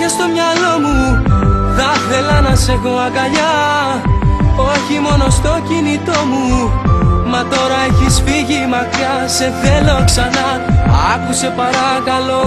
συνέχεια στο μυαλό μου. Θα ήθελα να σε έχω αγκαλιά, όχι μόνο στο κινητό μου. Μα τώρα έχεις φύγει μακριά, σε θέλω ξανά. Άκουσε παρακαλώ,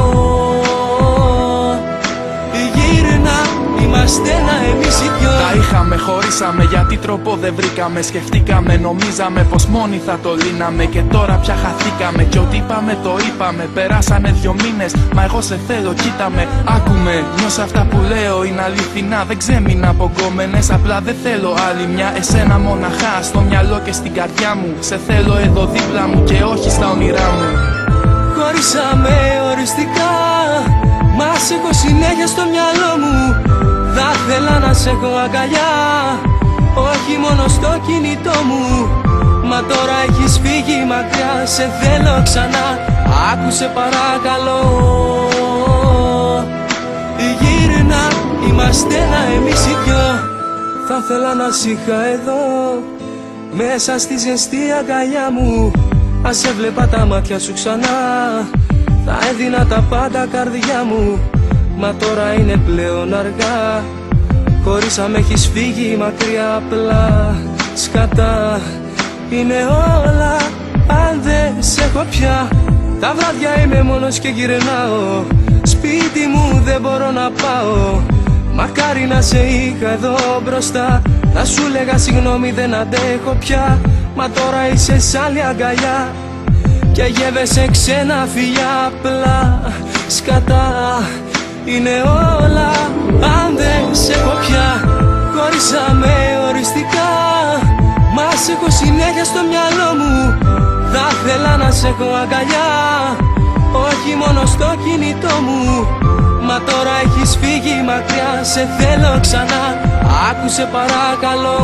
γύρνα, είμαστε ένα εμείς οι δυο. Τα είχαμε, χωρίσαμε, γιατί τρόπο δεν βρήκαμε. Σκεφτήκαμε, νομίζαμε πως μόνοι θα το λύναμε. Και τώρα πια χαθήκαμε, κι ό,τι είπαμε το είπαμε. Περάσανε 2 μήνες, μα εγώ σε θέλω, κοίτα με. Άκουμε, νιώσα αυτά που λέω είναι αληθινά. Δεν ξέμεινα από γκόμενες, απλά δεν θέλω άλλη μια. Εσένα μοναχά, στο μυαλό και στην καρδιά μου. Σε θέλω εδώ δίπλα μου και όχι στα όνειρά μου. Χωρίσαμε οριστικά, μα σε έχω συνέχεια στο μυαλό μου. Θα ήθελα να σε έχω αγκαλιά, όχι μόνο στο κινητό μου. Μα τώρα έχεις φύγει μακριά, σε θέλω ξανά. Άκουσε παρακαλώ, γύρνα, είμαστε ένα εμείς οι δυο. Θα ήθελα να σ' είχα εδώ, μέσα στη ζεστή αγκαλιά μου. Ας έβλεπα τα μάτια σου ξανά, θα έδινα τα πάντα καρδιά μου. Μα τώρα είναι πλέον αργά, χωρίσαμε, έχεις φύγει μακριά. Απλά σκατά είναι όλα αν δεν σε έχω πια. Τα βράδια είμαι μόνος και γυρνάω, σπίτι μου δεν μπορώ να πάω. Μακάρι να σε είχα εδώ μπροστά, θα σου λέγα συγγνώμη δεν αντέχω πια. Μα τώρα είσαι σ' άλλη αγκαλιά και γεύεσαι ξένα φιλιά. Απλά σκατά είναι όλα αν δεν σε έχω πια. Χωρίσαμε οριστικά, μα σε έχω συνέχεια στο μυαλό μου. Θα ήθελα να σε έχω αγκαλιά, όχι μόνο στο κινητό μου. Μα τώρα έχεις φύγει μακριά, σε θέλω ξανά. Άκουσε παρακαλώ,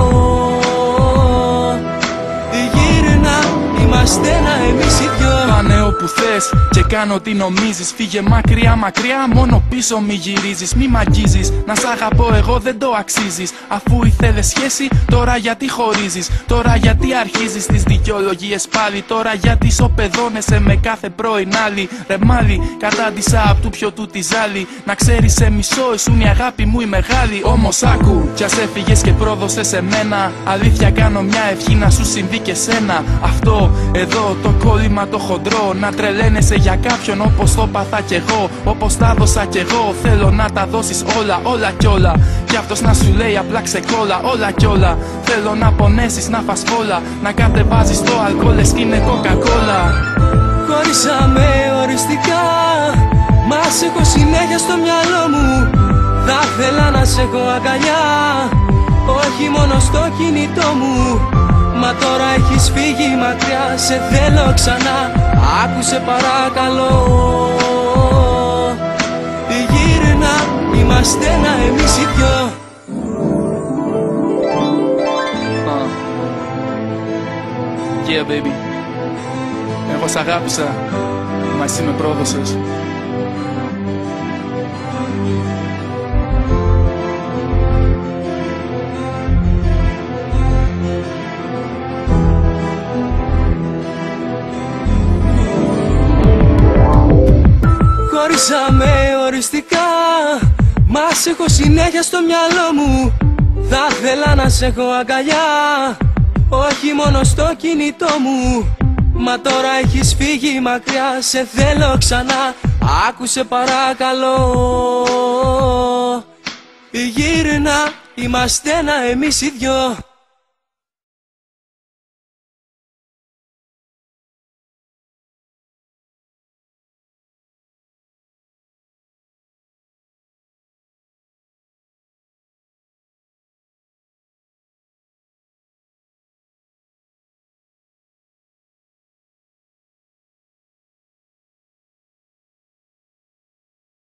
γύρνα, είμαστε ένα εμείς οι δυο. Πάνε όπου θες και κάνω τι νομίζεις. Φύγε μακριά μακριά, μόνο πίσω μη γυρίζεις. Μη μ' αγγίζεις, να σ' αγαπώ εγώ δεν το αξίζεις. Αφού ήθελες σχέση, τώρα γιατί χωρίζεις. Τώρα γιατί αρχίζεις τις δικαιολογίες πάλι. Τώρα γιατί σοπεδώνεσαι με κάθε πρώην άλλη. Ρε μάλι, κατάντησα απ' του πιο του τη ζάλη. Να ξέρεις σε μισό, ήσουν η αγάπη μου η μεγάλη. Όμως άκου, κι ας έφυγες και πρόδωσες εμένα. Αλήθεια κάνω μια ευχή να σου συμβεί και σένα. Αυτό εδώ το κόλλημα το χοντρό, να τρελαίνεσαι για κάποιον όπως το παθά κι εγώ. Όπως τα δώσα κι εγώ, θέλω να τα δώσεις όλα, όλα κι όλα. Κι αυτός να σου λέει απλά ξεκόλα, όλα κι όλα. Θέλω να πονέσεις, να φας φόλα, να κατεβάζεις το αλκοόλ λες κι είναι κοκακόλα. Χωρίσαμε οριστικά, μα σε έχω συνέχεια στο μυαλό μου. Θα ήθελα να σε έχω αγκαλιά, όχι μόνο στο κινητό μου. Μα τώρα έχεις φύγει μακριά, σε θέλω ξανά. Άκουσε παρακαλώ, γύρνα, είμαστε ένα εμείς οι δυο. Yeah baby, εγώ σ' αγάπησα, μα εσύ με πρόδωσες. Χωρίσαμε οριστικά, μα σε έχω συνέχεια στο μυαλό μου. Θα ήθελα να σε έχω αγκαλιά, όχι μόνο στο κινητό μου. Μα τώρα έχεις φύγει μακριά, σε θέλω ξανά. Άκουσε παρακαλώ, γύρνα, είμαστε ένα εμείς οι δυο.